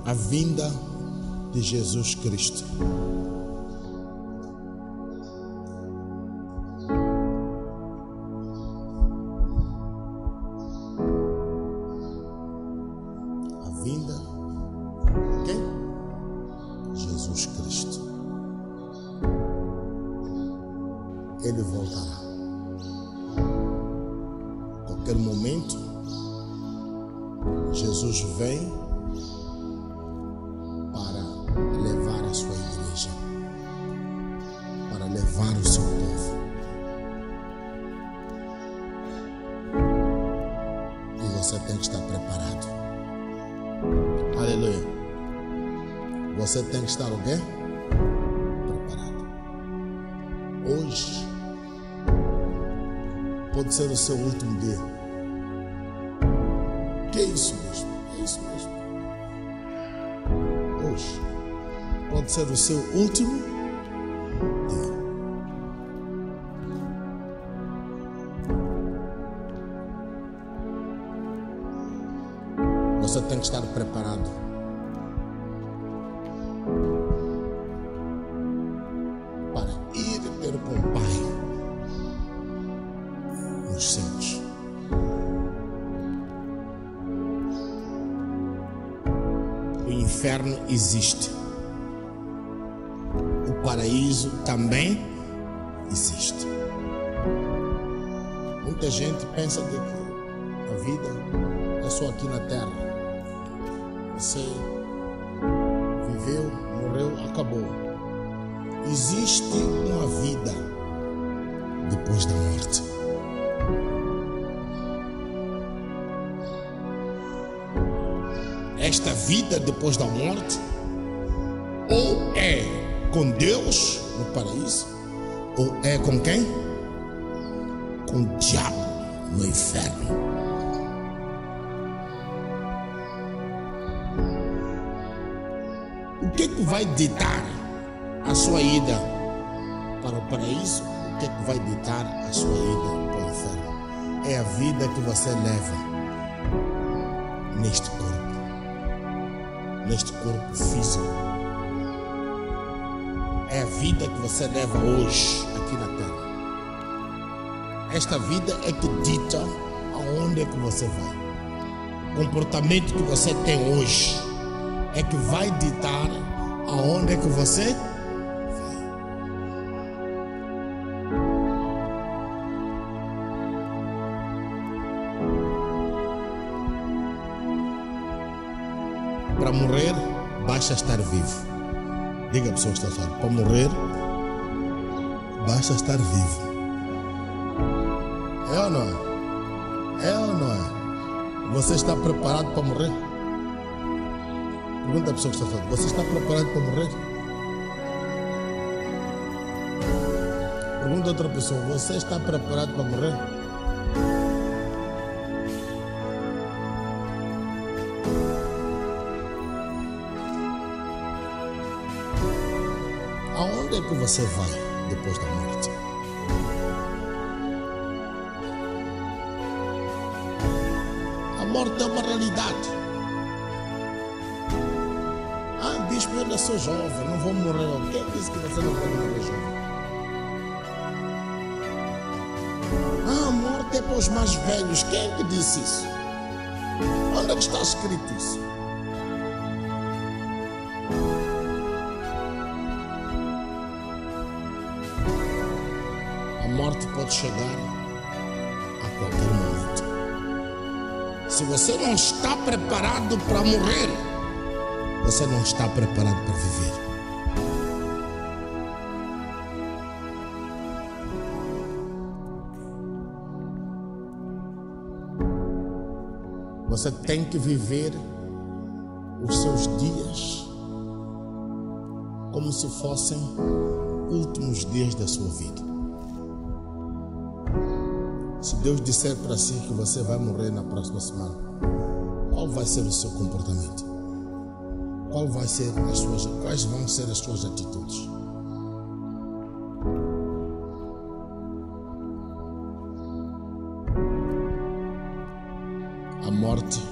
A vinda de Jesus Cristo. A vinda de quem? Jesus Cristo. Ele voltará. A qualquer momento, Jesus vem para levar a sua igreja, para levar o seu povo. E você tem que estar preparado. Aleluia. Você tem que estar o quê? Preparado. Hoje pode ser o seu último dia. Que é isso mesmo? É isso mesmo. Hoje pode ser o seu último dia. Você tem que estar preparado. Para ir ter com o Pai nos céus. O inferno existe. O paraíso também existe. Muita gente pensa que a vida é só aqui na terra. Você viveu, morreu, acabou. Existe uma vida depois da morte. Esta vida depois da morte ou é com Deus no paraíso, ou é com quem? Com o diabo no inferno. O que vai ditar a sua ida para o paraíso? O que vai ditar a sua ida para o inferno? É a vida que você leva neste corpo físico. É a vida que você leva hoje aqui na terra. Esta vida é que dita aonde é que você vai. O comportamento que você tem hoje é que vai ditar aonde é que você vai. Para morrer, basta estar vivo. Diga a pessoa que está falando. Para morrer, basta estar vivo. É ou não é? É ou não é? Você está preparado para morrer? Pergunta a pessoa que está falando. Você está preparado para morrer? Pergunta a outra pessoa. Você está preparado para morrer? Aonde é que você vai depois da morte? A morte é uma realidade. Ah, bispo, eu ainda sou jovem, não vou morrer. Quem disse que você não pode morrer jovem? Ah, a morte é para os mais velhos. Quem é que disse isso? Onde é que está escrito isso? A morte pode chegar a qualquer momento. Se você não está preparado para morrer, você não está preparado para viver. Você tem que viver os seus dias como se fossem últimos dias da sua vida. Se Deus disser para si que você vai morrer na próxima semana, qual vai ser o seu comportamento? Quais vão ser as suas atitudes? A morte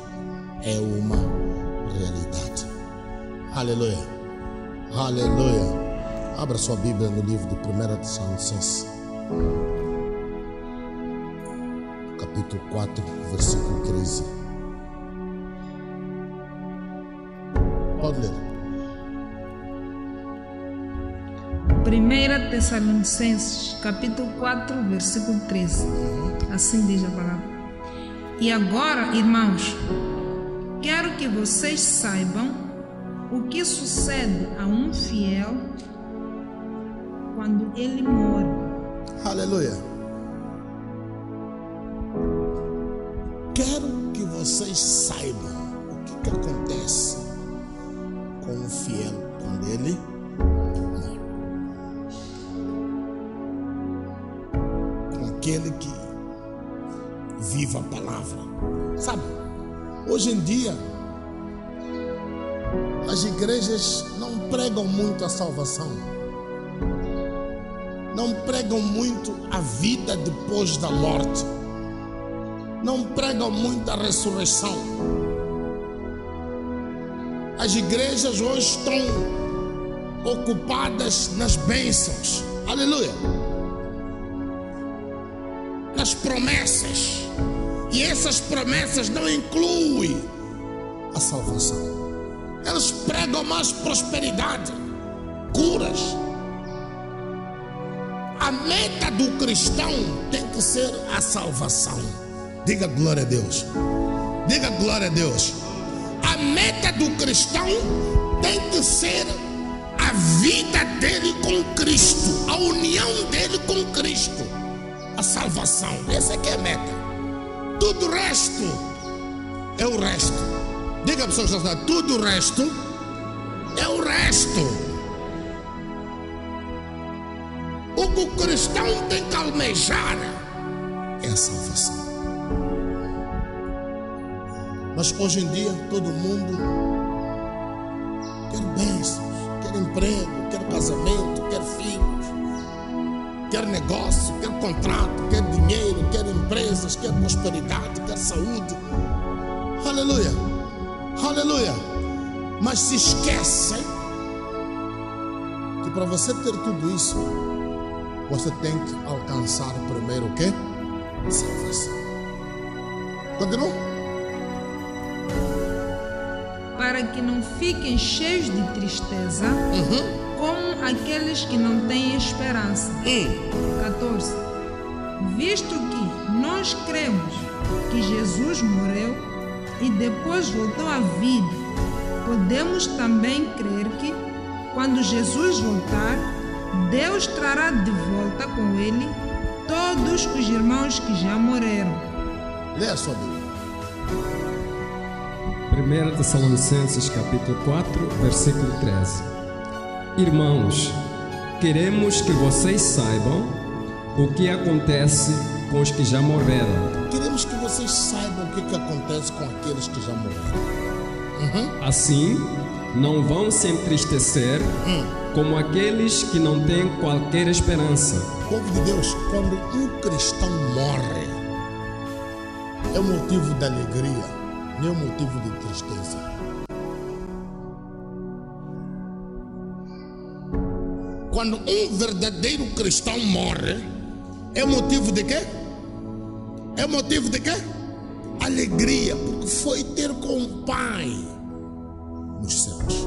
é uma realidade. Aleluia. Aleluia. Abra sua Bíblia no livro de 1 Tessalonicenses, capítulo 4, versículo 13. Pode ler. 1 Tessalonicenses, capítulo 4, versículo 13. Assim diz a palavra. E agora, irmãos, quero que vocês saibam o que sucede a um fiel quando ele morre. Aleluia. Quero que vocês saibam o que acontece com o fiel quando ele morre. Com aquele que vive a palavra. Sabe, hoje em dia as igrejas não pregam muito a salvação, não pregam muito a vida depois da morte, não pregam muito a ressurreição. As igrejas hoje estão ocupadas nas bênçãos, aleluia, nas promessas, e essas promessas não incluem a salvação. Elas pregam mais prosperidade, curas. A meta do cristão tem que ser a salvação. Diga glória a Deus. Diga glória a Deus. A meta do cristão tem que ser a vida dele com Cristo, a união dele com Cristo, a salvação. Essa é que é a meta. Tudo o resto é o resto. Diga a pessoa que está, tudo o resto é o resto. O que o cristão tem que almejar é a salvação. Mas hoje em dia todo mundo quer bênçãos, quer emprego, quer casamento, quer filhos, quer negócio, quer contrato, quer dinheiro, quer empresas, quer prosperidade, quer saúde. Aleluia, aleluia. Mas se esquecem que para você ter tudo isso, você tem que alcançar primeiro o quê? Salvação. Continua. Para que não fiquem cheios de tristeza, como aqueles que não têm esperança. 14. Visto que nós cremos que Jesus morreu e depois voltou à vida, podemos também crer que, quando Jesus voltar, Deus trará de volta com ele todos os irmãos que já morreram. Lê a sua Bíblia. 1 Tessalonicenses capítulo 4, versículo 13. Irmãos, queremos que vocês saibam o que acontece com os que já morreram. Queremos que vocês saibam o que acontece com aqueles que já morreram. Assim, não vão se entristecer como aqueles que não têm qualquer esperança. Povo de Deus, quando um cristão morre, é motivo de alegria, não é motivo de tristeza. Quando um verdadeiro cristão morre, é motivo de quê? É motivo de quê? Alegria, porque foi ter com o Pai nos céus.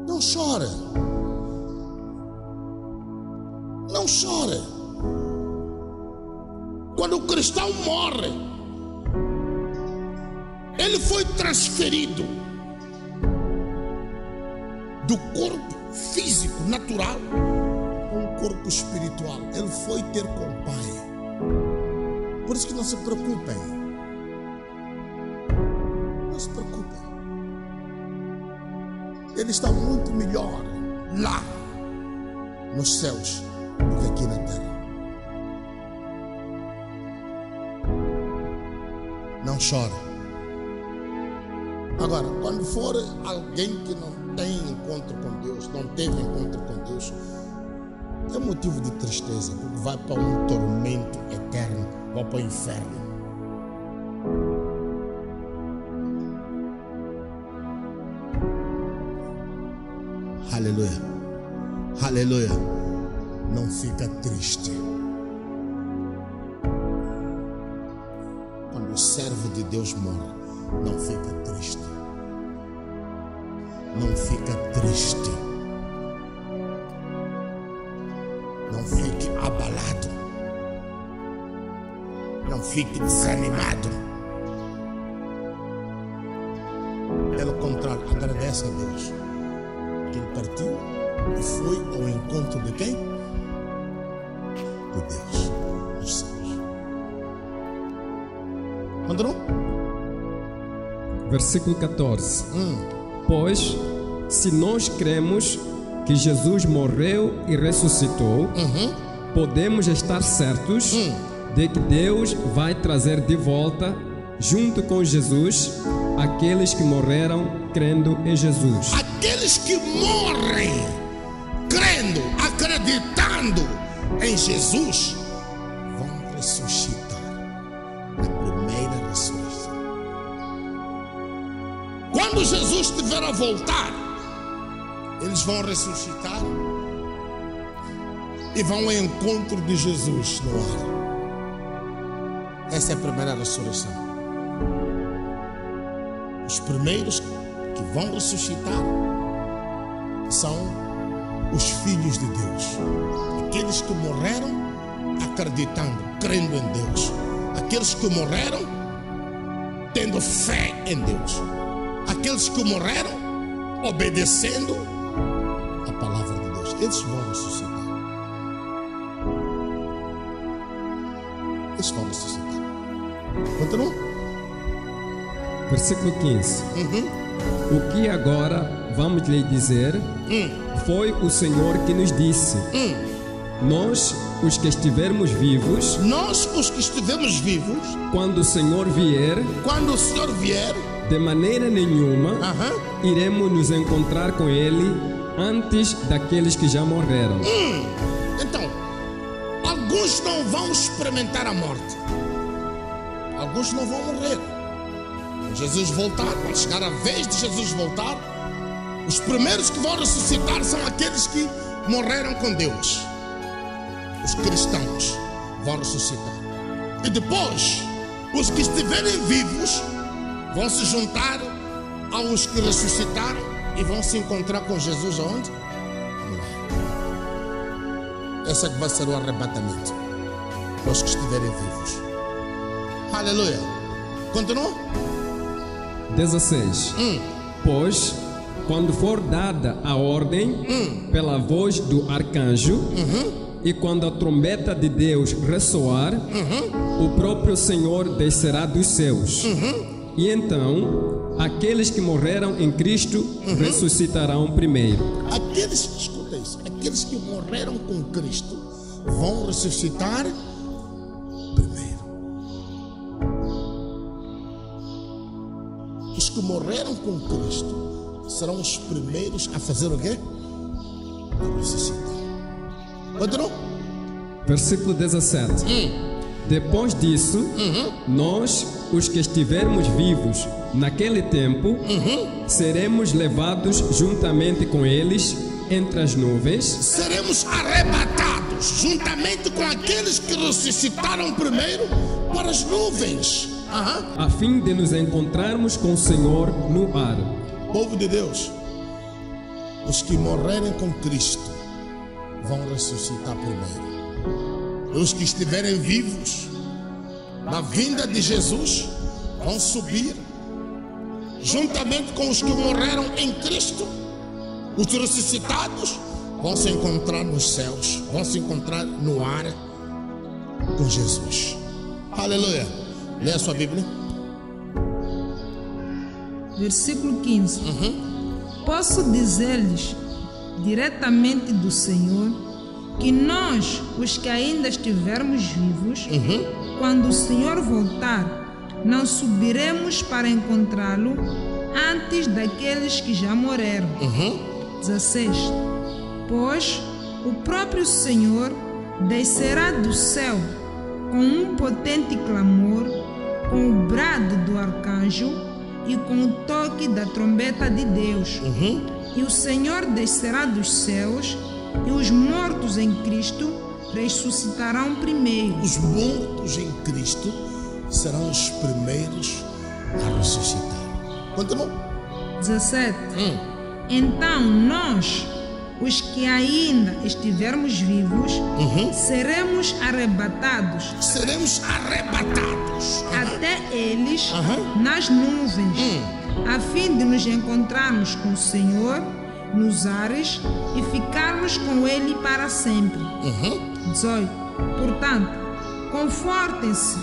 Não chore. Não chore. Quando o cristão morre, ele foi transferido do corpo físico, natural, para um corpo espiritual. Ele foi ter com o Pai. Por isso que não se preocupem. Não se preocupem. Ele está muito melhor lá nos céus do que aqui na terra. Não chore. Agora, quando for alguém que não tem encontro com Deus, não teve encontro com Deus, é motivo de tristeza, porque vai para um tormento eterno, vai para o inferno. Aleluia. Aleluia. Não fica triste. Quando o servo de Deus morre, não fica triste. Não fica triste. Não fique abalado. Não fique desanimado. Pelo contrário, agradece a Deus que ele partiu e foi ao encontro de quem? De Deus, dos céus. Continua? Versículo 14. Pois, se nós cremos que Jesus morreu e ressuscitou, podemos estar certos de que Deus vai trazer de volta, junto com Jesus, aqueles que morreram crendo em Jesus. Aqueles que morrem crendo, acreditando em Jesus, vão ressuscitar na primeira ressurreição. Quando Jesus estiver a voltar, eles vão ressuscitar e vão ao encontro de Jesus no ar. Essa é a primeira ressurreição. Os primeiros que vão ressuscitar são os filhos de Deus, aqueles que morreram acreditando, crendo em Deus, aqueles que morreram tendo fé em Deus, aqueles que morreram obedecendo a palavra de Deus. Eles vão ressuscitar. Eles vão ressuscitar. Continua. Versículo 15. O que agora vamos lhe dizer, foi o Senhor que nos disse. Nós, os que estivermos vivos, quando o Senhor vier, de maneira nenhuma, iremos nos encontrar com Ele antes daqueles que já morreram. Então, alguns não vão experimentar a morte. Alguns não vão morrer. Quando Jesus voltar, quando chegar a vez de Jesus voltar, os primeiros que vão ressuscitar são aqueles que morreram com Deus. Os cristãos vão ressuscitar. E depois, os que estiverem vivos vão se juntar aos que ressuscitaram e vão se encontrar com Jesus aonde? Esse é que vai ser o arrebatamento. Os que estiverem vivos. Aleluia. Continua? 16. Pois, quando for dada a ordem pela voz do arcanjo, e quando a trombeta de Deus ressoar, o próprio Senhor descerá dos céus. E então, aqueles que morreram em Cristo ressuscitarão primeiro. Escuta isso, aqueles que morreram com Cristo vão ressuscitar primeiro. Os que morreram com Cristo serão os primeiros a fazer o quê? A ressuscitar. Continua. Versículo 17. Depois disso, nós, os que estivermos vivos naquele tempo, seremos levados juntamente com eles entre as nuvens. Seremos arrebatados juntamente com aqueles que ressuscitaram primeiro para as nuvens, a fim de nos encontrarmos com o Senhor no ar. Povo de Deus, os que morrerem com Cristo vão ressuscitar primeiro. Os que estiverem vivos na vinda de Jesus vão subir juntamente com os que morreram em Cristo. Os ressuscitados vão se encontrar nos céus, vão se encontrar no ar com Jesus. Aleluia. Lê a sua Bíblia. Versículo 15. Posso dizer-lhes diretamente do Senhor que nós, os que ainda estivermos vivos, quando o Senhor voltar, não subiremos para encontrá-lo antes daqueles que já morreram. 16. Pois o próprio Senhor descerá do céu com um potente clamor, com o brado do arcanjo, e com o toque da trombeta de Deus. E o Senhor descerá dos céus, e os mortos em Cristo ressuscitarão primeiro. Os mortos em Cristo serão os primeiros a ressuscitar. Continua. 17. Então nós, os que ainda estivermos vivos, seremos arrebatados. Seremos arrebatados. Até eles nas nuvens, a fim de nos encontrarmos com o Senhor nos ares e ficarmos com Ele para sempre. 18. Portanto, confortem-se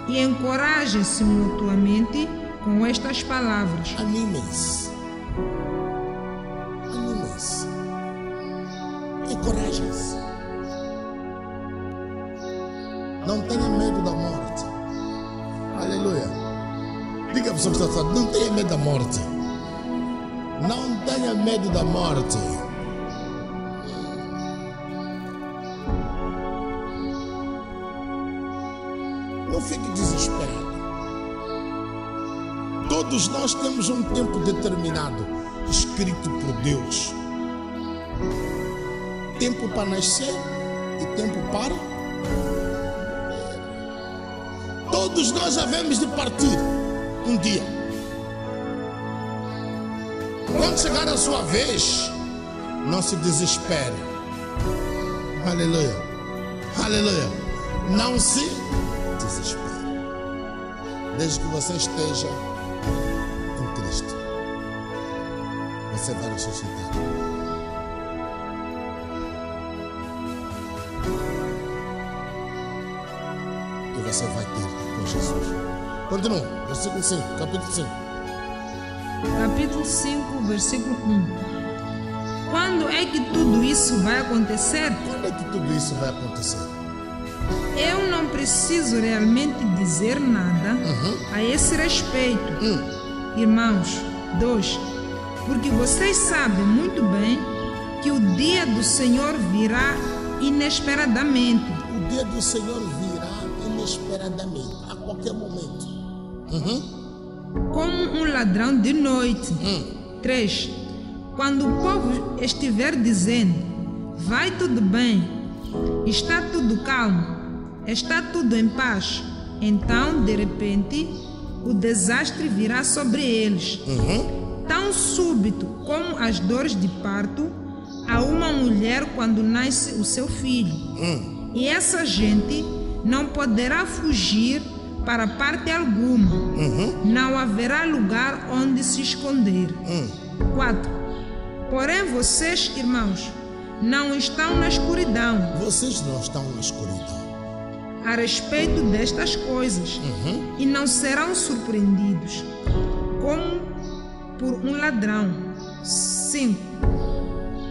e encorajem-se mutuamente com estas palavras. Animem-se. Animem-se. Encorajem-se. Não tenha medo da morte. Aleluia. Diga a pessoa que está falando, não tenha medo da morte. Não tenha medo da morte. Não fique desesperado. Todos nós temos um tempo determinado, escrito por Deus. Tempo para nascer e tempo para... Todos nós havemos de partir um dia. Quando chegar a sua vez, não se desespere. Aleluia. Aleluia. Não se desespere. Desde que você esteja em Cristo, você vai ressuscitar. E você vai ter com Jesus. Continua, versículo 5, capítulo 5. Capítulo 5, versículo 1. Quando é que tudo isso vai acontecer? Quando é que tudo isso vai acontecer? Eu não preciso realmente dizer nada a esse respeito, irmãos. 2. Porque vocês sabem muito bem que o dia do Senhor virá inesperadamente. O dia do Senhor virá inesperadamente, a qualquer momento. Como um ladrão de noite. 3. Quando o povo estiver dizendo, vai tudo bem, está tudo calmo, está tudo em paz, então, de repente, o desastre virá sobre eles. Tão súbito como as dores de parto a uma mulher quando nasce o seu filho. E essa gente não poderá fugir para parte alguma. Não haverá lugar onde se esconder. 4. Porém, vocês, irmãos, não estão na escuridão. Vocês não estão na escuridão. A respeito destas coisas, e não serão surpreendidos como por um ladrão. 5.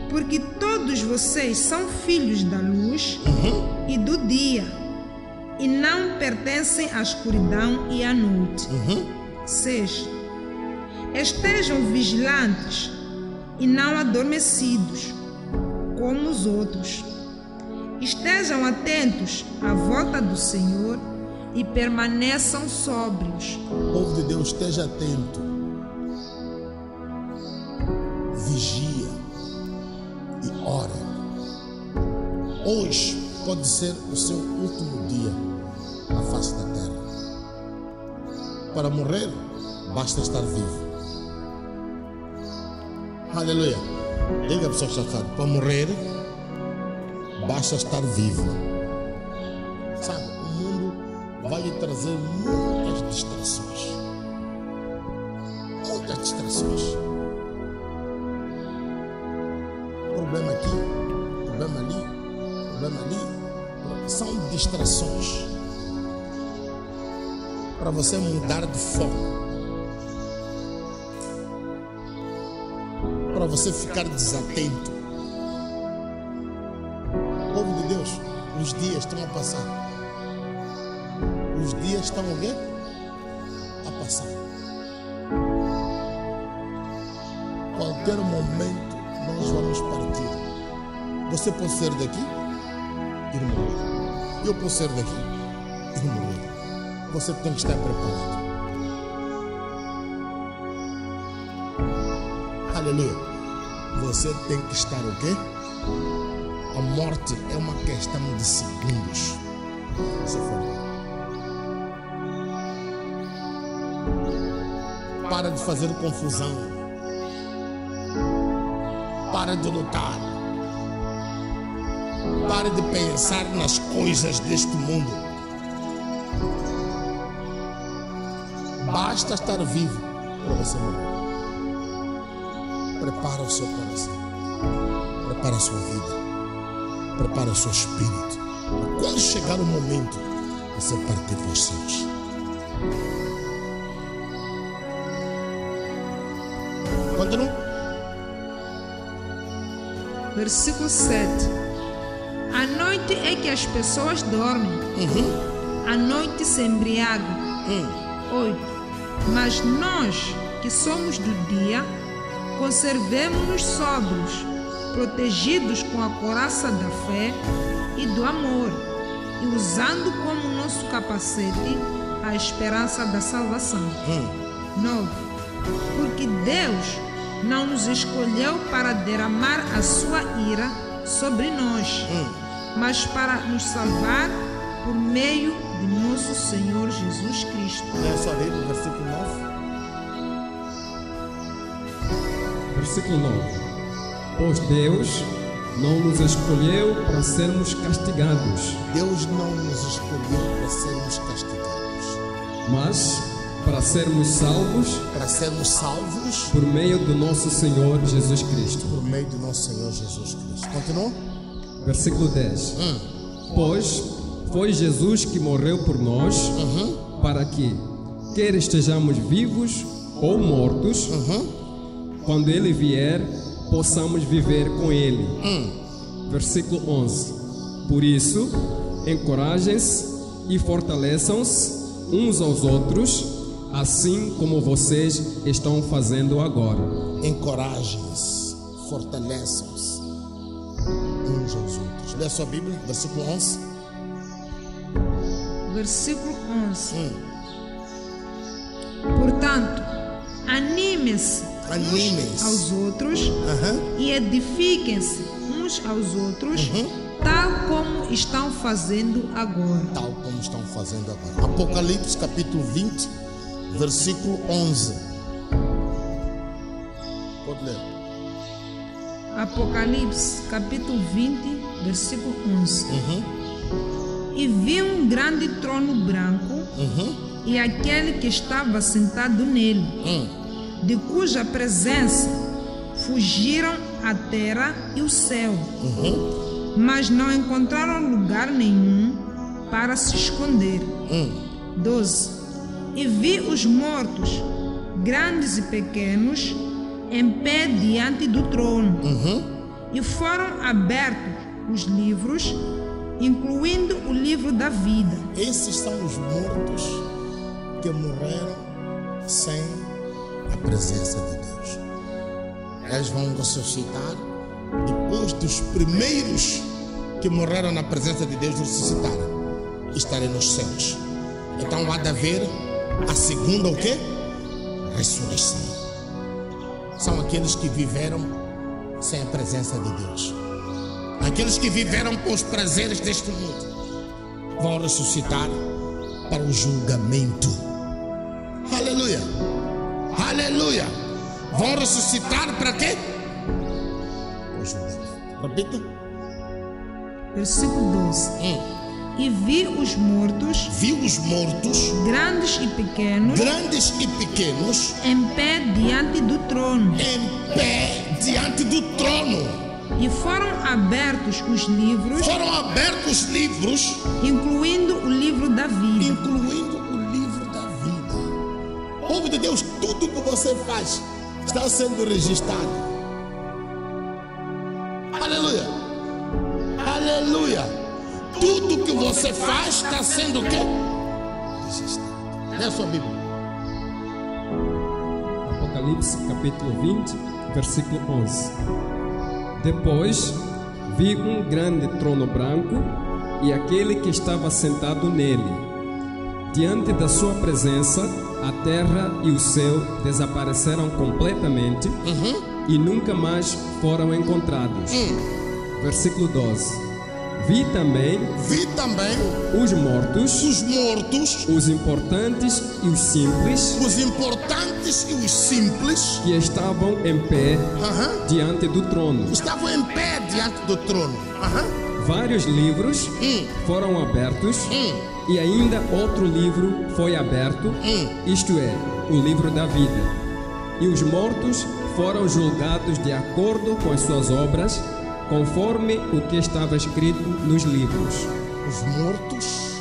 Porque todos vocês são filhos da luz e do dia, e não pertencem à escuridão e à noite. 6. Estejam vigilantes e não adormecidos, como os outros. Estejam atentos à volta do Senhor e permaneçam sóbrios. O povo de Deus, esteja atento. Vigia e ora. Hoje pode ser o seu último dia na face da terra. Para morrer, basta estar vivo. Aleluia. Diga a pessoa que está falando, para morrer, basta estar vivo. Sabe, o mundo vai lhe trazer muitas distrações. Muitas distrações. Problema aqui, problema ali, problema ali. São distrações para você mudar de foco, para você ficar desatento. Povo de Deus, os dias estão a passar. Os dias estão a ver? A passar. Qualquer momento nós vamos partir. Você pode ser daqui e ir morrer. Eu posso ser daqui e ir morrer. Você tem que estar preparado. Aleluia. Você tem que estar o quê? A morte é uma questão de segundos. Você foi. Para de fazer confusão. Para de lutar. Para de pensar nas coisas deste mundo. Basta estar vivo para você morrer. Prepara o seu coração. Prepara a sua vida. Prepara o seu espírito. Quando chegar o momento, você partir para os céus. Continua. Versículo 7. À noite é que as pessoas dormem. À noite se embriagam. 8. Mas nós, que somos do dia, conservemo-nos sóbrios, protegidos com a couraça da fé e do amor, e usando como nosso capacete a esperança da salvação. 9. Porque Deus não nos escolheu para derramar a sua ira sobre nós, mas para nos salvar por meio de nosso Senhor Jesus Cristo. Leia sua Bíblia, versículo 9. Versículo 9. Pois Deus não nos escolheu para sermos castigados, Deus não nos escolheu para sermos castigados, mas para sermos salvos para sermos salvos por meio do nosso Senhor Jesus Cristo. por meio do nosso Senhor Jesus Cristo. Continua. Versículo 10. Pois foi Jesus que morreu por nós, para que, quer estejamos vivos ou mortos, quando Ele vier, possamos viver com Ele. Versículo 11. Por isso, encorajem-se e fortaleçam-se uns aos outros, assim como vocês estão fazendo agora. Encorajem-se, fortaleçam-se uns aos outros. Lê a sua Bíblia, versículo 11. Versículo 11. Portanto, animem-se uns aos outros e edifiquem-se uns aos outros, tal como estão fazendo agora. Tal como estão fazendo agora. Apocalipse capítulo 20, versículo 11. Pode ler. Apocalipse capítulo 20, versículo 11. E vi um grande trono branco e aquele que estava sentado nele, de cuja presença fugiram a terra e o céu, mas não encontraram lugar nenhum para se esconder. 12. E vi os mortos, grandes e pequenos, em pé diante do trono, e foram abertos os livros, incluindo o livro da vida. Esses são os mortos que morreram sem a presença de Deus. Eles vão ressuscitar depois dos primeiros que morreram na presença de Deus ressuscitaram. Estarem nos céus. Então há de haver a segunda o quê? Ressurreição. São aqueles que viveram sem a presença de Deus. Aqueles que viveram com os prazeres deste mundo vão ressuscitar para o julgamento. Aleluia! Aleluia! Vão ressuscitar para quê? O julgamento. Repita. Versículo 12. E vi os mortos, grandes e pequenos, em pé diante do trono. E foram abertos os livros, incluindo o livro da vida. Povo de Deus, tudo que você faz está sendo registrado. Aleluia! Aleluia! Tudo que você faz está sendo o quê? Registrado. Lê a sua Bíblia. Apocalipse capítulo 20, versículo 11. Depois vi um grande trono branco e aquele que estava sentado nele. Diante da sua presença, a terra e o céu desapareceram completamente e nunca mais foram encontrados. Versículo 12. Vi também os mortos, os importantes e os simples, que estavam em pé diante do trono. Vários livros foram abertos e ainda outro livro foi aberto, isto é, o livro da vida. E os mortos foram julgados de acordo com as suas obras, conforme o que estava escrito nos livros. Os mortos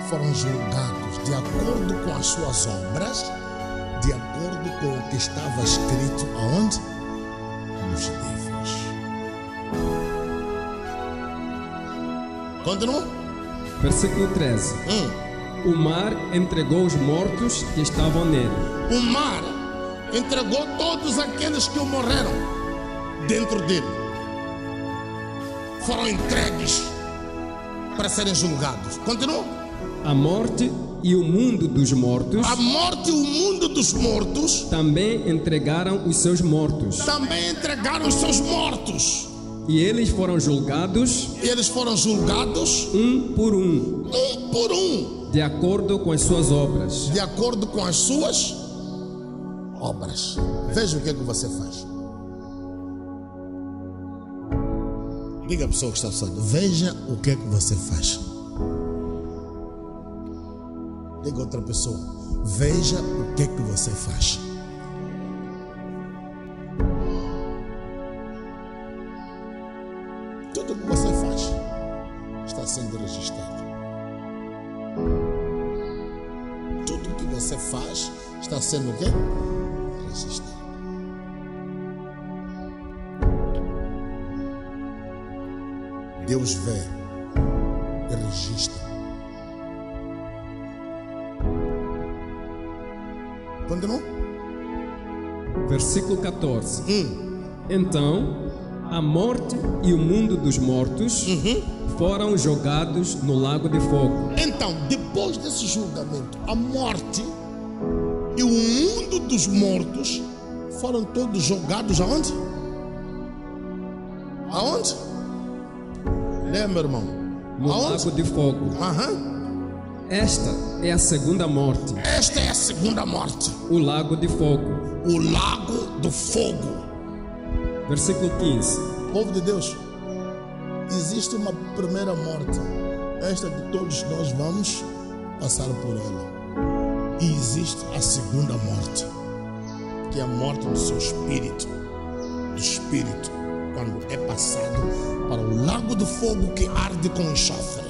foram julgados de acordo com as suas obras, de acordo com o que estava escrito aonde? Nos livros. Continua. Versículo 13. O mar entregou os mortos que estavam nele. O mar entregou todos aqueles que morreram dentro dele. Foram entregues para serem julgados. Continua. A morte e o mundo dos mortos. A morte e o mundo dos mortos também entregaram os seus mortos. E eles foram julgados. Um por um. De acordo com as suas obras. Veja o que é que você faz. Diga à pessoa que está falando, veja o que é que você faz. Diga a outra pessoa, veja o que é que você faz. Tudo o que você faz está sendo registrado. Tudo o que você faz está sendo o quê? Registrado. Deus vê e registra. Continua. Versículo 14. Então, a morte e o mundo dos mortos foram jogados no lago de fogo. Então, depois desse julgamento, a morte e o mundo dos mortos foram todos jogados aonde? Aonde? Lê, meu irmão. No lago de fogo. Esta é a segunda morte. O lago de fogo. Versículo 15. Povo de Deus, existe uma primeira morte. Esta de todos nós vamos passar por ela. E existe a segunda morte, que é a morte do seu espírito. Do espírito, quando é passado para o lago do fogo que arde com enxofre.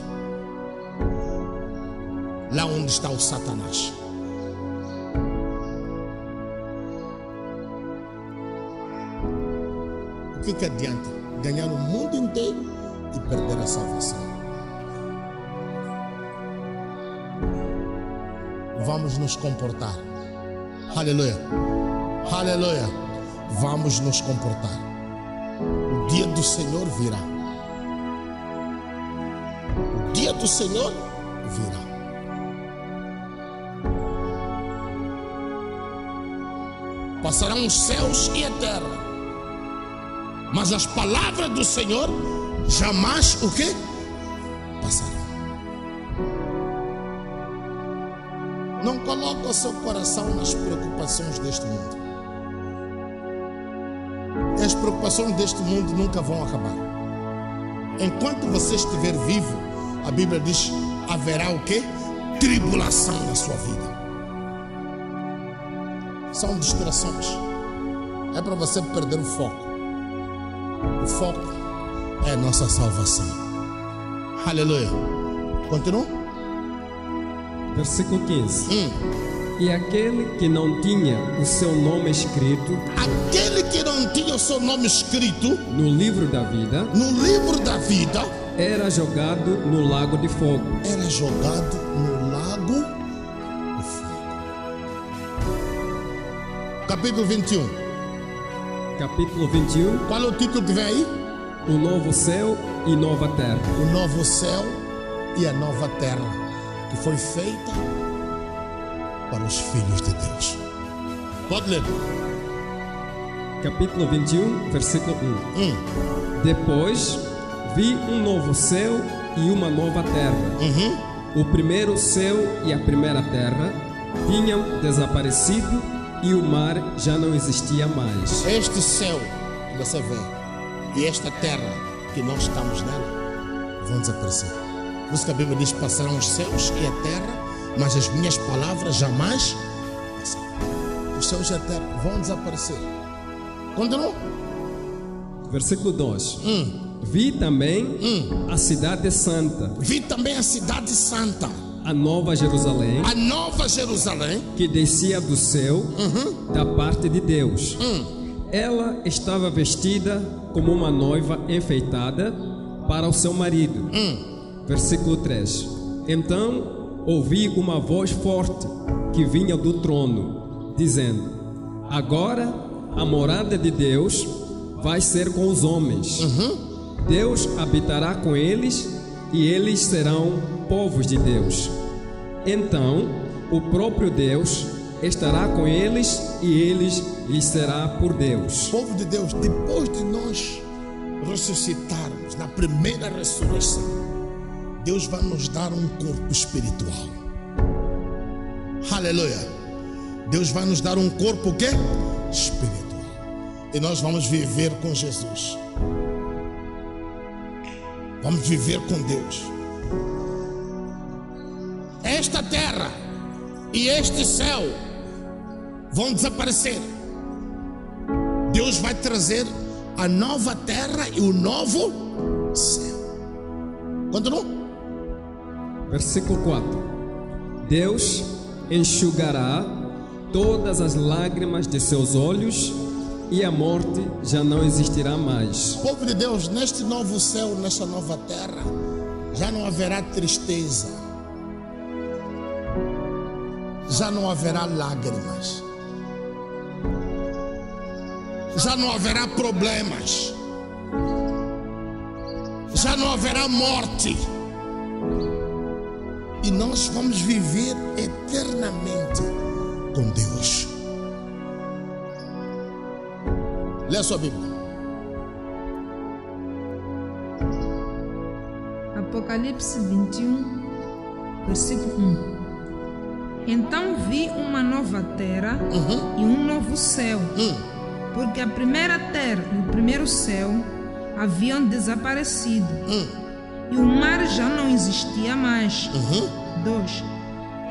Lá onde está o Satanás. O que adianta ganhar o mundo inteiro e perder a salvação? Vamos nos comportar. Aleluia. Aleluia. Vamos nos comportar. O dia do Senhor virá. O dia do Senhor virá. Passarão os céus e a terra, mas as palavras do Senhor jamais o quê? Passarão. Não coloque o seu coração nas preocupações deste mundo. As preocupações deste mundo nunca vão acabar. Enquanto você estiver vivo, a Bíblia diz, haverá o quê? Tribulação na sua vida. São distrações. É para você perder o foco. O foco é a nossa salvação. Aleluia. Continua. Versículo 15. E aquele que não tinha o seu nome escrito, no livro da vida, era jogado no lago de fogo. Capítulo 21. Capítulo 21. Qual é o título que vem aí? O novo céu e nova terra. O novo céu e a nova terra, que foi feita para os filhos de Deus. Pode ler. capítulo 21, versículo 1. Depois vi um novo céu e uma nova terra. O primeiro céu e a primeira terra tinham desaparecido e o mar já não existia mais. Este céu que você vê e esta terra que nós estamos nela vão desaparecer. Por isso que a Bíblia diz: passarão os céus e a terra, mas as minhas palavras jamais passarão. Os céus e a terra vão desaparecer. Continua. Versículo 2. Vi também a cidade santa. Vi também a cidade santa, A nova Jerusalém, a nova Jerusalém, que descia do céu da parte de Deus. Ela estava vestida como uma noiva enfeitada para o seu marido. Versículo 3. Então ouvi uma voz forte que vinha do trono, dizendo: agora a morada de Deus vai ser com os homens. Deus habitará com eles e eles serão povos de Deus. Então o próprio Deus estará com eles e eles lhes será por Deus. Povo de Deus, depois de nós ressuscitarmos na primeira ressurreição, Deus vai nos dar um corpo espiritual. Aleluia. Deus vai nos dar um corpo o quê? Espiritual. E nós vamos viver com Jesus. Vamos viver com Deus. Esta terra e este céu vão desaparecer. Deus vai trazer a nova terra e o novo céu. Continua. Versículo 4. Deus enxugará todas as lágrimas de seus olhos e a morte já não existirá mais. Povo de Deus, neste novo céu, nesta nova terra, já não haverá tristeza, já não haverá lágrimas, já não haverá problemas, já não haverá morte, e nós vamos viver eternamente com Deus. Lê a sua Bíblia. Apocalipse 21, versículo 1. Então vi uma nova terra e um novo céu, porque a primeira terra e o primeiro céu haviam desaparecido, e o mar já não existia mais. 2.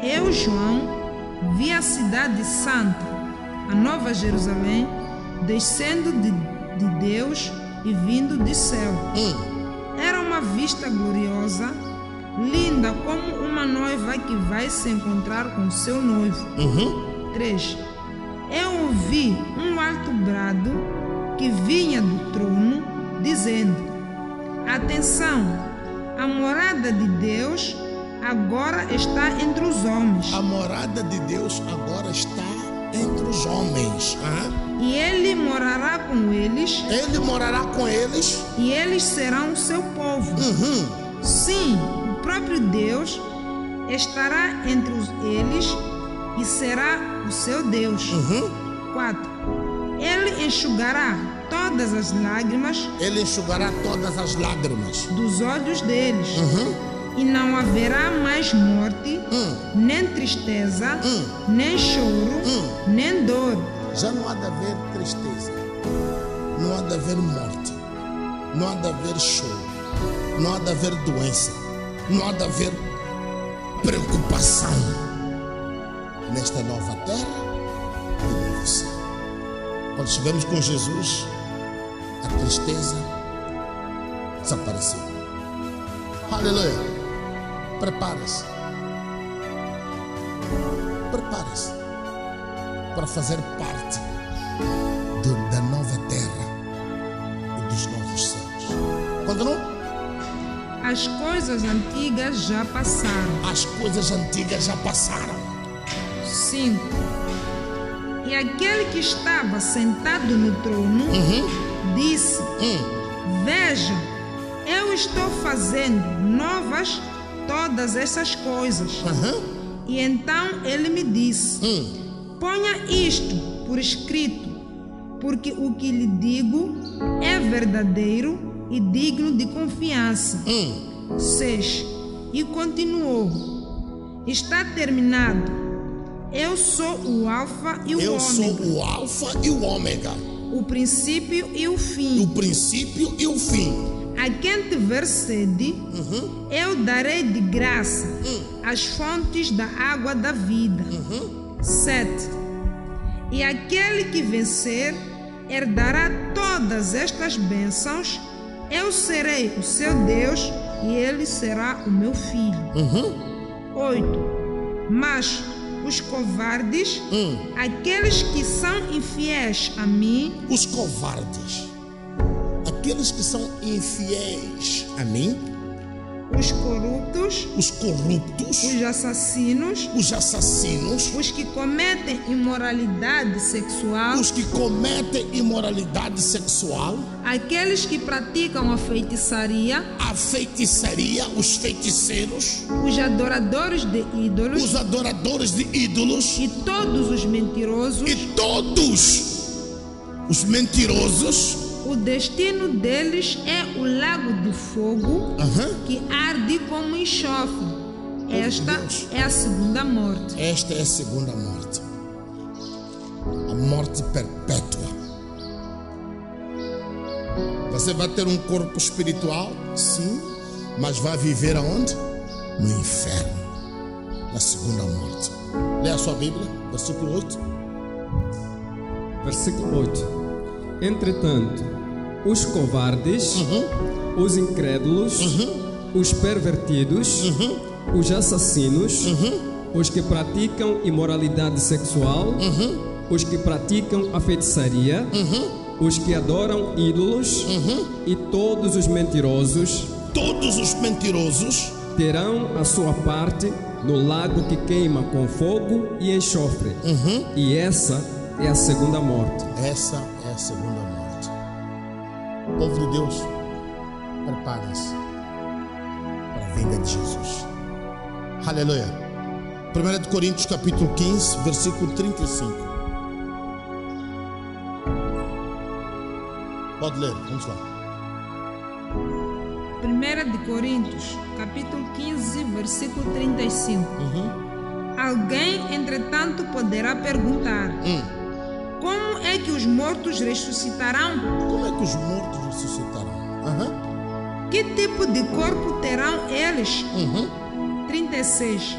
Eu, João, vi a cidade santa, a nova Jerusalém, descendo de Deus e vindo do céu. Era uma vista gloriosa, linda como uma noiva que vai se encontrar com seu noivo. 3. Eu ouvi um alto brado que vinha do trono, dizendo: atenção, a morada de Deus agora está entre os homens. A morada de Deus agora está entre os homens. E Ele morará com eles. Ele morará com eles. E eles serão o seu povo. Sim, o próprio Deus estará entre eles e será o seu Deus. 4. Ele enxugará todas as lágrimas. Ele enxugará todas as lágrimas dos olhos deles. E não haverá mais morte, nem tristeza, nem choro, nem dor. Já não há de haver tristeza, não há de haver morte, não há de haver choro, não há de haver doença, não há de haver preocupação nesta nova terra e novo céu. Quando estivermos com Jesus, a tristeza desapareceu. Aleluia. Prepare-se. Prepare-se para fazer parte da nova terra e dos novos céus. Continua. As coisas antigas já passaram. As coisas antigas já passaram. 5. E aquele que estava sentado no trono disse: veja, eu estou fazendo novas todas essas coisas. E então ele me disse: ponha isto por escrito, porque o que lhe digo é verdadeiro e digno de confiança. 6. E continuou: está terminado. Eu sou o Alfa e o Ômega. Eu sou o Alfa e o Ômega. O princípio e o fim. O princípio e o fim. A quem tiver sede, eu darei de graça as fontes da água da vida. 7. E aquele que vencer herdará todas estas bênçãos. Eu serei o seu Deus e ele será o meu filho. 8. Mas os covardes, aqueles que são infiéis a mim, os covardes, aqueles que são infiéis a mim, os corruptos, os assassinos, os que cometem imoralidade sexual, aqueles que praticam a feitiçaria, os feiticeiros, os adoradores de ídolos, e todos os mentirosos, o destino deles é o lago de fogo que arde como enxofre. Esta é a segunda morte. Esta é a segunda morte. A morte perpétua. Você vai ter um corpo espiritual, sim, mas vai viver aonde? No inferno. Na segunda morte. Leia a sua Bíblia, versículo 8. Versículo 8. Entretanto, os covardes, os incrédulos, os pervertidos, os assassinos, os que praticam imoralidade sexual, os que praticam a feitiçaria, os que adoram ídolos e todos os mentirosos terão a sua parte no lago que queima com fogo e enxofre. E essa é a segunda morte. Essa é a segunda morte. Povo de Deus, preparem-se para a vinda de Jesus. Aleluia. 1 Coríntios capítulo 15, versículo 35. Pode ler, vamos lá. 1 Coríntios capítulo 15, versículo 35. Alguém, entretanto, poderá perguntar: como é que os mortos ressuscitarão? Como é que os mortos ressuscitarão? Que tipo de corpo terão eles? 36.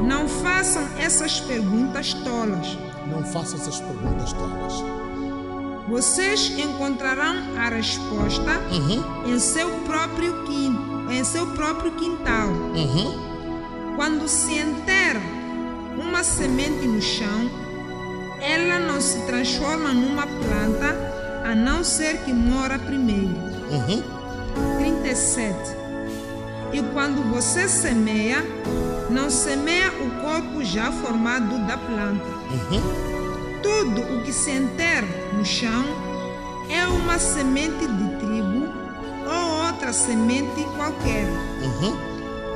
Não façam essas perguntas tolas. Não façam essas perguntas tolas. Vocês encontrarão a resposta em seu próprio quintal. Quando se enterra uma semente no chão, ela não se transforma numa planta, a não ser que mora primeiro. 37. E quando você semeia, não semeia o corpo já formado da planta. Tudo o que se enterra no chão é uma semente de trigo ou outra semente qualquer.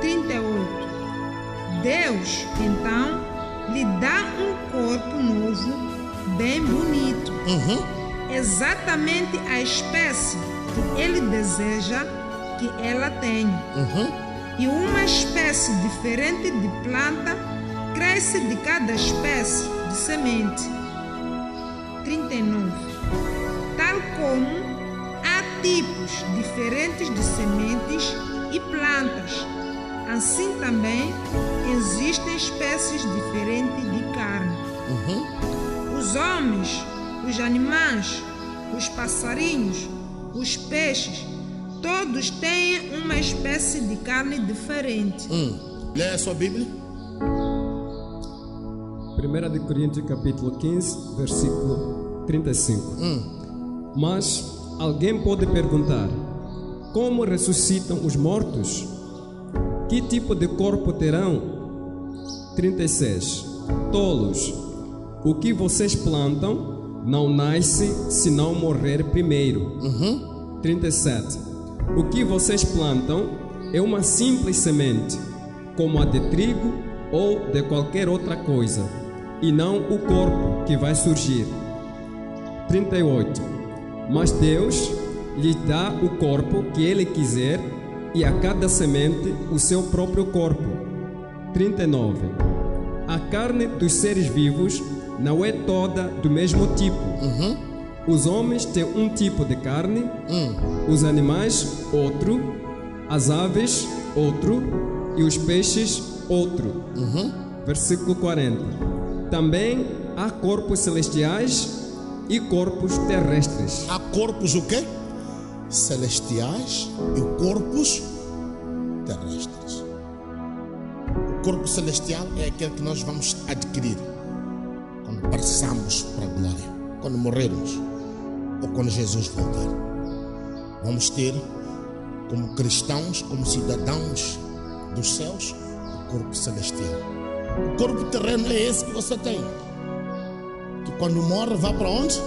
38. Deus, então, lhe dá um corpo novo, bem bonito, exatamente a espécie que ele deseja que ela tenha. E uma espécie diferente de planta cresce de cada espécie de semente. 39. Tal como há tipos diferentes de sementes e plantas, assim também existem espécies diferentes de carne. Os homens, os animais, os passarinhos, os peixes, todos têm uma espécie de carne diferente. Leia a sua Bíblia. 1 Coríntios capítulo 15, versículo 35. Mas alguém pode perguntar: como ressuscitam os mortos? Que tipo de corpo terão? 36. Tolos, o que vocês plantam não nasce se não morrer primeiro. 37. O que vocês plantam é uma simples semente, como a de trigo ou de qualquer outra coisa, e não o corpo que vai surgir. 38. Mas Deus lhes dá o corpo que Ele quiser e a cada semente o seu próprio corpo. 39. A carne dos seres vivos não é toda do mesmo tipo. Os homens têm um tipo de carne, os animais outro, as aves outro e os peixes outro. Versículo 40. Também há corpos celestiais e corpos terrestres. Há corpos o quê? Celestiais e corpos terrestres. O corpo celestial é aquele que nós vamos adquirir quando passamos para a glória, quando morrermos ou quando Jesus voltar. Vamos ter, como cristãos, como cidadãos dos céus, o corpo celestial. O corpo terreno é esse que você tem. Que quando morre, vai para onde?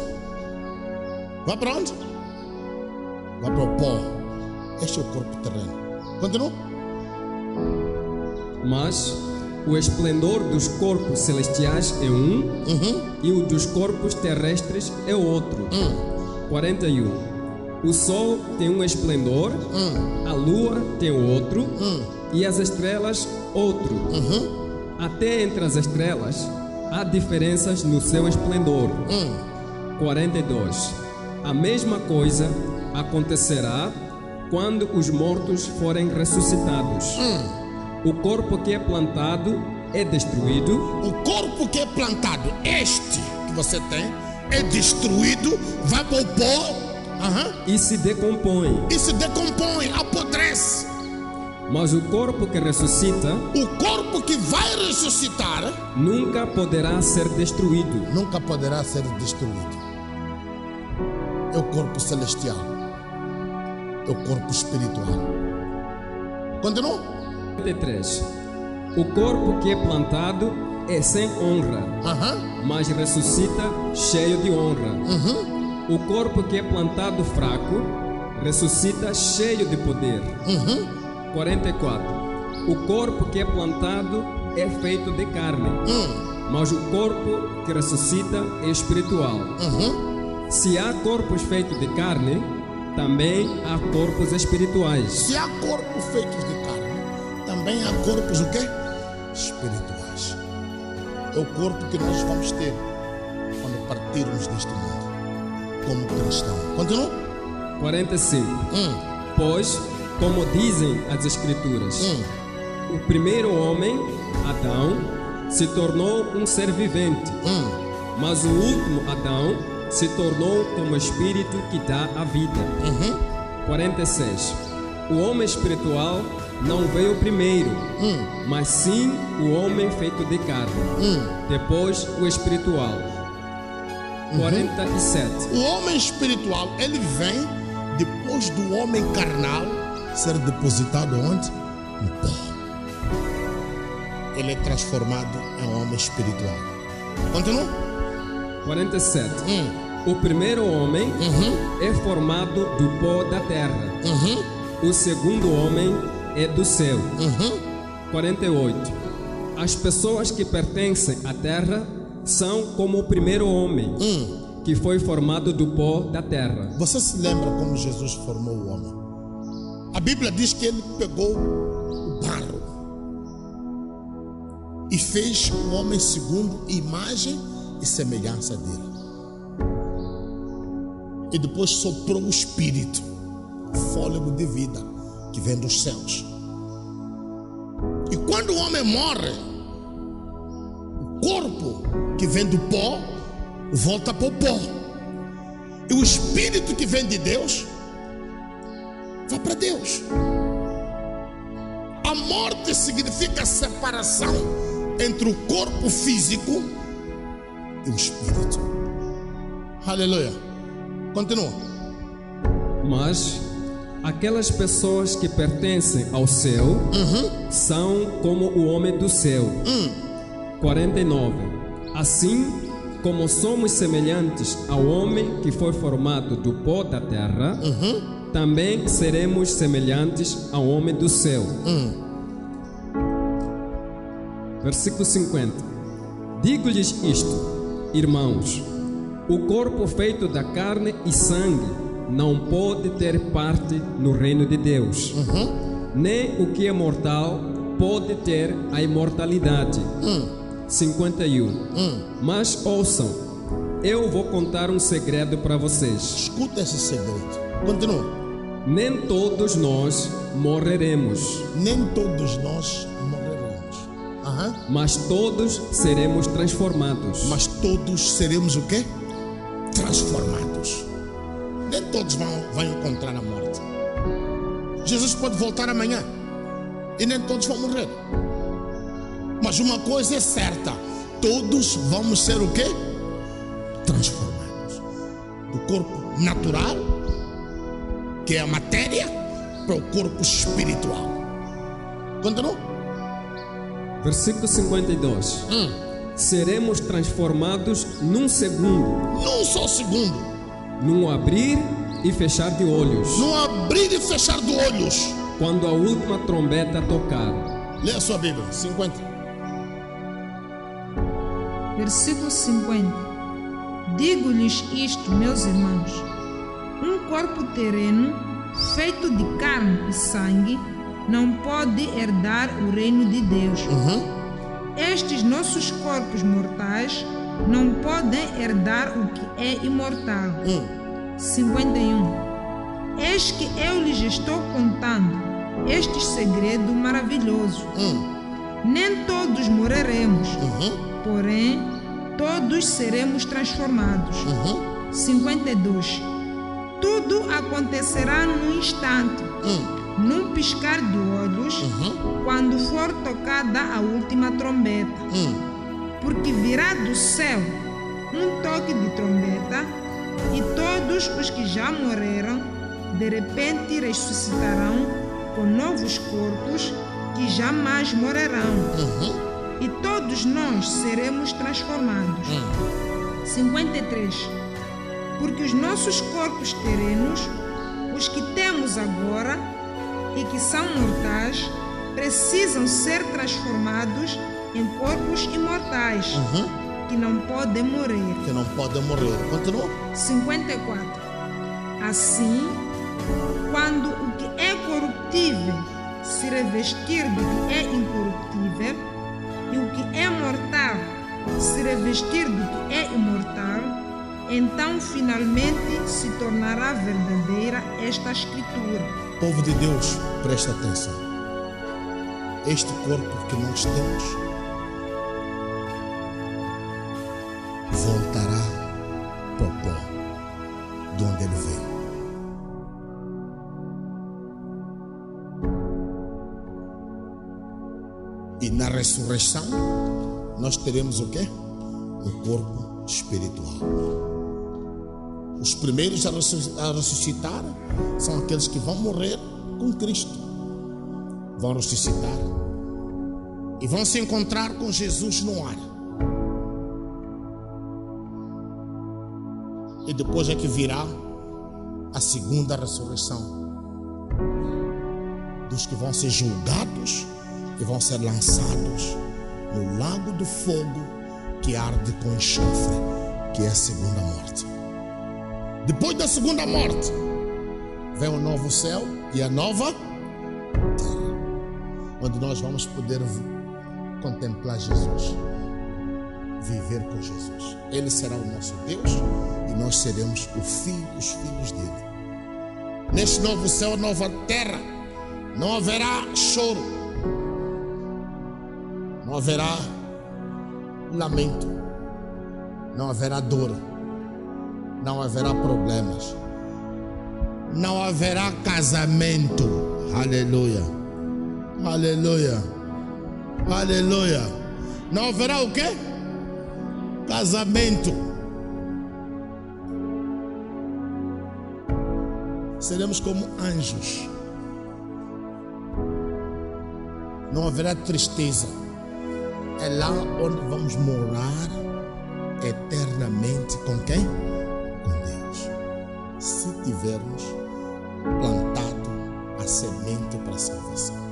Vai para onde? Vai para o pó. Este é o corpo terreno. Continua. Mas o esplendor dos corpos celestiais é um, e o dos corpos terrestres é outro. 41. O sol tem um esplendor, a lua tem outro, e as estrelas outro. Até entre as estrelas há diferenças no seu esplendor. 42. A mesma coisa acontecerá quando os mortos forem ressuscitados. O corpo que é plantado é destruído. O corpo que é plantado, este que você tem, é destruído, vai para o pó. E se decompõe. E se decompõe, apodrece. Mas o corpo que ressuscita, o corpo que vai ressuscitar, nunca poderá ser destruído. Nunca poderá ser destruído. É o corpo celestial. É o corpo espiritual. Continua. 43. O corpo que é plantado é sem honra, mas ressuscita cheio de honra. O corpo que é plantado fraco ressuscita cheio de poder. 44. O corpo que é plantado é feito de carne, mas o corpo que ressuscita é espiritual. Se há corpos feitos de carne, também há corpos espirituais. Se há corpos feitos de carne, também há corpos o quê? Espirituais. É o corpo que nós vamos ter quando partirmos deste mundo como cristão. Continua. 45. Pois, como dizem as Escrituras, o primeiro homem, Adão, se tornou um ser vivente, mas o último Adão se tornou como espírito que dá a vida. 46. O homem espiritual não veio primeiro, mas sim o homem feito de carne, depois o espiritual. 47. O homem espiritual, ele vem depois do homem carnal ser depositado onde? No pó. Ele é transformado em homem espiritual. Continua. 47. O primeiro homem é formado do pó da terra. O segundo homem é do céu. 48. As pessoas que pertencem à terra são como o primeiro homem, que foi formado do pó da terra. Você se lembra como Jesus formou o homem? A Bíblia diz que ele pegou o barro e fez o homem segundo imagem e semelhança dele. E depois soprou o espírito, o fôlego de vida que vem dos céus. E quando o homem morre, o corpo que vem do pó volta para o pó. E o espírito que vem de Deus vai para Deus. A morte significa a separação entre o corpo físico e o espírito. Aleluia. Continua. Mas aquelas pessoas que pertencem ao céu são como o homem do céu. 49. Assim como somos semelhantes ao homem que foi formado do pó da terra, também seremos semelhantes ao homem do céu. Versículo 50. Digo-lhes isto, irmãos: O corpo feito da carne e sangue não pode ter parte no reino de Deus. Nem o que é mortal pode ter a imortalidade. 51. Mas ouçam, eu vou contar um segredo para vocês. Escuta esse segredo. Continua. Nem todos nós morreremos. Nem todos nós morreremos. Mas todos seremos transformados. Mas todos seremos o quê? Transformados. Nem todos vão encontrar a morte. Jesus pode voltar amanhã e nem todos vão morrer. Mas uma coisa é certa: todos vamos ser o quê? Transformados. Do corpo natural, que é a matéria, para o corpo espiritual. Continua. Versículo 52. Seremos transformados num segundo. Num só segundo. Num abrir e fechar de olhos. Num abrir e fechar de olhos. Quando a última trombeta tocar. Lê a sua Bíblia. 50. Versículo 50. Digo-lhes isto, meus irmãos: um corpo terreno, feito de carne e sangue, não pode herdar o reino de Deus. Estes nossos corpos mortais não podem herdar o que é imortal. 51. Eis que eu lhes estou contando este segredo maravilhoso. Nem todos morreremos, porém todos seremos transformados. 52. Tudo acontecerá num instante, num piscar de olhos, quando for tocada a última trombeta. Porque virá do céu um toque de trombeta, e todos os que já morreram de repente ressuscitarão com novos corpos que jamais morrerão. E todos nós seremos transformados. 53. Porque os nossos corpos terrenos, os que temos agora e que são mortais, precisam ser transformados em corpos imortais, que não podem morrer. Que não podem morrer. Continua. 54. Assim, quando o que é corruptível se revestir do que é incorruptível, e o que é mortal se revestir do que é imortal, então finalmente se tornará verdadeira esta escritura. Povo de Deus, presta atenção. Este corpo que nós temos voltará para o pó de onde ele veio. E na ressurreição nós teremos o quê? Um corpo espiritual. Os primeiros a ressuscitar são aqueles que vão morrer com Cristo. Vão ressuscitar e vão se encontrar com Jesus no ar. E depois é que virá a segunda ressurreição dos que vão ser julgados e vão ser lançados no lago do fogo que arde com enxofre, que é a segunda morte. Depois da segunda morte vem o novo céu e a nova terra, onde nós vamos poder contemplar Jesus, viver com Jesus. Ele será o nosso Deus e nós seremos os filhos dele. Neste novo céu, nova terra, não haverá choro, não haverá lamento, não haverá dor, não haverá problemas, não haverá casamento. Aleluia, aleluia, aleluia. Não haverá o quê? Casamento. Seremos como anjos. Não haverá tristeza. É lá onde vamos morar eternamente com quem? Com Deus. Se tivermos plantado a semente para a salvação.